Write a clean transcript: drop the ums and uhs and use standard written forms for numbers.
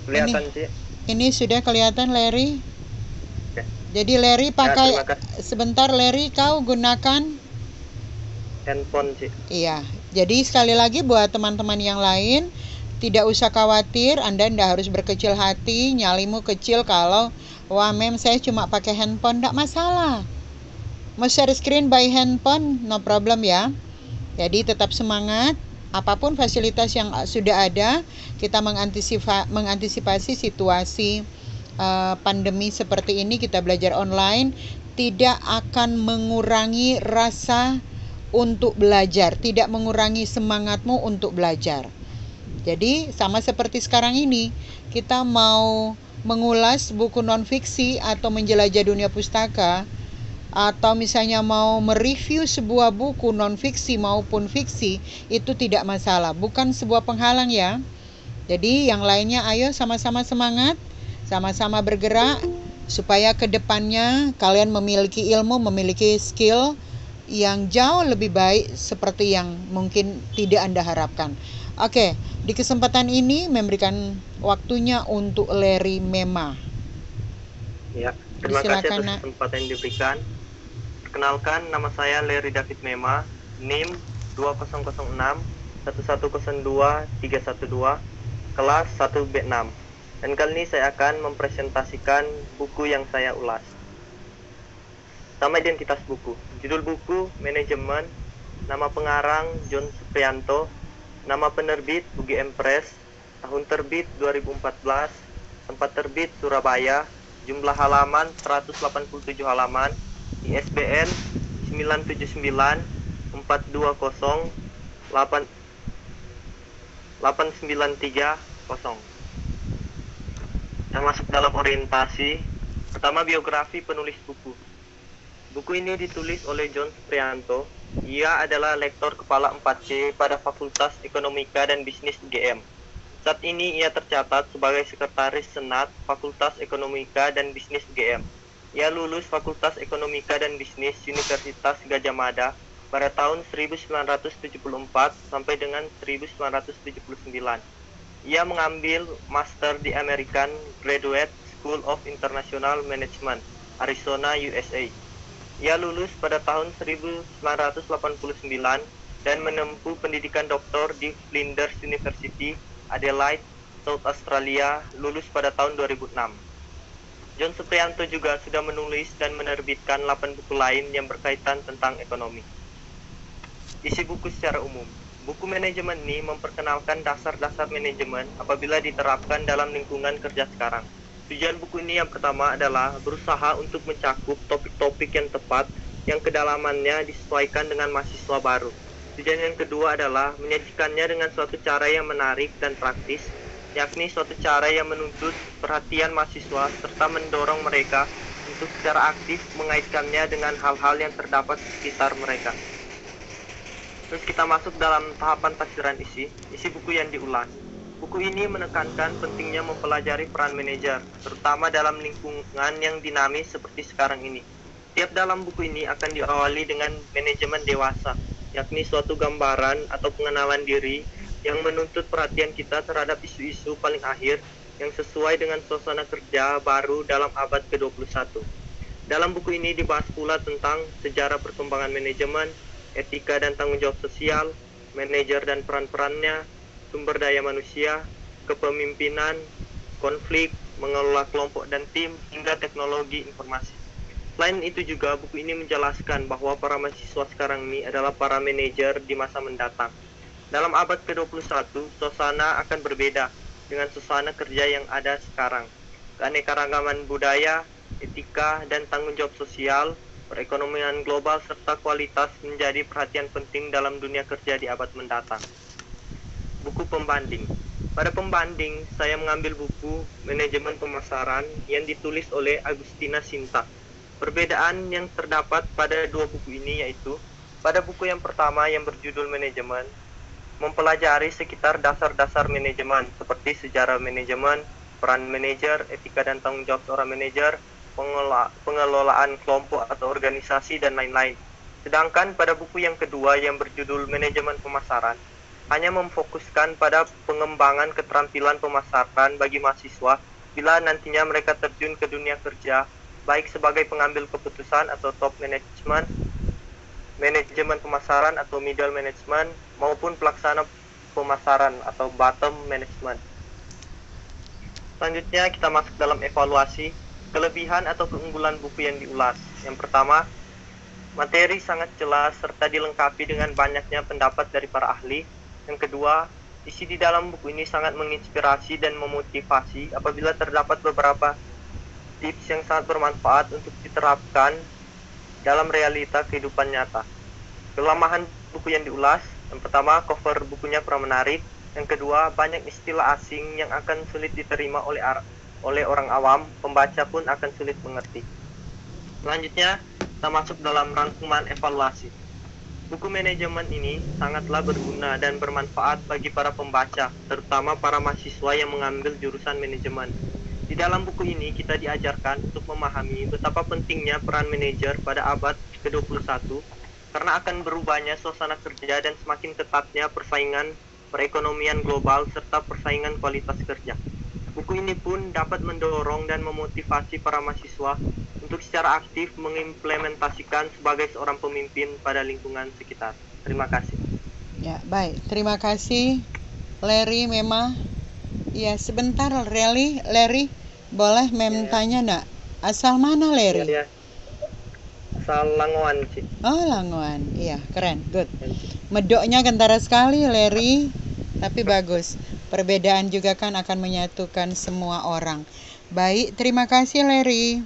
Kelihatan, Ci. Ini sudah kelihatan, Larry. Oke. Jadi Larry Ya, pakai, terima kasih. sebentar Larry, kau gunakan. Handphone, Ci. Iya, jadi sekali lagi buat teman-teman yang lain, tidak usah khawatir, Anda tidak harus berkecil hati, nyalimu kecil kalau, wah mem saya cuma pakai handphone, tidak masalah. Mau share screen by handphone, no problem ya. Jadi tetap semangat, apapun fasilitas yang sudah ada, kita mengantisipasi situasi pandemi seperti ini, kita belajar online, tidak akan mengurangi rasa untuk belajar, tidak mengurangi semangatmu untuk belajar. Jadi sama seperti sekarang ini, kita mau mengulas buku non-fiksi atau menjelajah dunia pustaka, atau misalnya mau mereview sebuah buku non-fiksi maupun fiksi, itu tidak masalah, bukan sebuah penghalang ya. Jadi yang lainnya ayo sama-sama semangat, sama-sama bergerak, supaya kedepannya kalian memiliki ilmu, memiliki skill yang jauh lebih baik seperti yang mungkin tidak Anda harapkan. Oke, di kesempatan ini memberikan waktunya untuk Larry Mema. Ya, terima kasih Silakan, atas Nak. kesempatan yang diberikan. Perkenalkan, nama saya Larry David Mema, NIM 2006 1102 312, kelas 1B6. Dan kali ini saya akan mempresentasikan buku yang saya ulas. Sama identitas buku. Judul buku Manajemen, nama pengarang John Supriyanto, nama penerbit UGM Press, tahun terbit 2014, tempat terbit Surabaya, jumlah halaman 187 halaman, ISBN 979 420 8930. Yang masuk dalam orientasi. Pertama, biografi penulis buku. Buku ini ditulis oleh John Supriyanto. Ia adalah lektor kepala 4C pada Fakultas Ekonomika dan Bisnis UGM. Saat ini ia tercatat sebagai Sekretaris Senat Fakultas Ekonomika dan Bisnis UGM. Ia lulus Fakultas Ekonomika dan Bisnis Universitas Gadjah Mada pada tahun 1974 sampai dengan 1979. Ia mengambil master di American Graduate School of International Management, Arizona, USA. Ia lulus pada tahun 1989 dan menempuh pendidikan doktor di Flinders University, Adelaide, South Australia, lulus pada tahun 2006. John Supriyanto juga sudah menulis dan menerbitkan 8 buku lain yang berkaitan tentang ekonomi. Isi buku secara umum. Buku manajemen ini memperkenalkan dasar-dasar manajemen apabila diterapkan dalam lingkungan kerja sekarang. Tujuan buku ini yang pertama adalah berusaha untuk mencakup topik-topik yang tepat yang kedalamannya disesuaikan dengan mahasiswa baru. Tujuan yang kedua adalah menyajikannya dengan suatu cara yang menarik dan praktis, yakni suatu cara yang menuntut perhatian mahasiswa serta mendorong mereka untuk secara aktif mengaitkannya dengan hal-hal yang terdapat di sekitar mereka. Terus kita masuk dalam tahapan tafsiran isi buku yang diulas. Buku ini menekankan pentingnya mempelajari peran manajer, terutama dalam lingkungan yang dinamis seperti sekarang ini. Tiap dalam buku ini akan diawali dengan manajemen dewasa, yakni suatu gambaran atau pengenalan diri yang menuntut perhatian kita terhadap isu-isu paling akhir yang sesuai dengan suasana kerja baru dalam abad ke-21. Dalam buku ini dibahas pula tentang sejarah perkembangan manajemen, etika dan tanggung jawab sosial, manajer dan peran-perannya, sumber daya manusia, kepemimpinan, konflik, mengelola kelompok dan tim, hingga teknologi informasi. Selain itu juga buku ini menjelaskan bahwa para mahasiswa sekarang ini adalah para manajer di masa mendatang. Dalam abad ke-21, suasana akan berbeda dengan suasana kerja yang ada sekarang. Keanekaragaman budaya, etika, dan tanggung jawab sosial, perekonomian global, serta kualitas menjadi perhatian penting dalam dunia kerja di abad mendatang. Buku pembanding. Pada pembanding, saya mengambil buku Manajemen Pemasaran yang ditulis oleh Agustina Sinta. Perbedaan yang terdapat pada dua buku ini yaitu, pada buku yang pertama yang berjudul Manajemen, mempelajari sekitar dasar-dasar manajemen seperti sejarah manajemen, peran manajer, etika dan tanggung jawab seorang manajer, pengelolaan kelompok atau organisasi, dan lain-lain. Sedangkan pada buku yang kedua yang berjudul Manajemen Pemasaran, hanya memfokuskan pada pengembangan keterampilan pemasaran bagi mahasiswa bila nantinya mereka terjun ke dunia kerja, baik sebagai pengambil keputusan atau top management, manajemen pemasaran atau middle management, maupun pelaksana pemasaran atau bottom management. Selanjutnya kita masuk dalam evaluasi kelebihan atau keunggulan buku yang diulas. Yang pertama, materi sangat jelas serta dilengkapi dengan banyaknya pendapat dari para ahli. Yang kedua, isi di dalam buku ini sangat menginspirasi dan memotivasi apabila terdapat beberapa tips yang sangat bermanfaat untuk diterapkan dalam realita kehidupan nyata. Kelemahan buku yang diulas, yang pertama, cover bukunya kurang menarik. Yang kedua, banyak istilah asing yang akan sulit diterima oleh orang awam, pembaca pun akan sulit mengerti. Selanjutnya, kita masuk dalam rangkuman evaluasi. Buku manajemen ini sangatlah berguna dan bermanfaat bagi para pembaca, terutama para mahasiswa yang mengambil jurusan manajemen. Di dalam buku ini kita diajarkan untuk memahami betapa pentingnya peran manajer pada abad ke-21 karena akan berubahnya suasana kerja dan semakin ketatnya persaingan perekonomian global serta persaingan kualitas kerja. Buku ini pun dapat mendorong dan memotivasi para mahasiswa untuk secara aktif mengimplementasikan sebagai seorang pemimpin pada lingkungan sekitar. Terima kasih. Ya, baik. Terima kasih, Larry, Mema. Ya, sebentar, Larry, boleh Mem tanya nak? Asal mana, Larry? Ya. Asal Langoan, Cik. Oh, Langoan. Iya, keren. Good. Medoknya kentara sekali, Larry. Tapi bagus. Perbedaan juga kan akan menyatukan semua orang. Baik, terima kasih, Larry.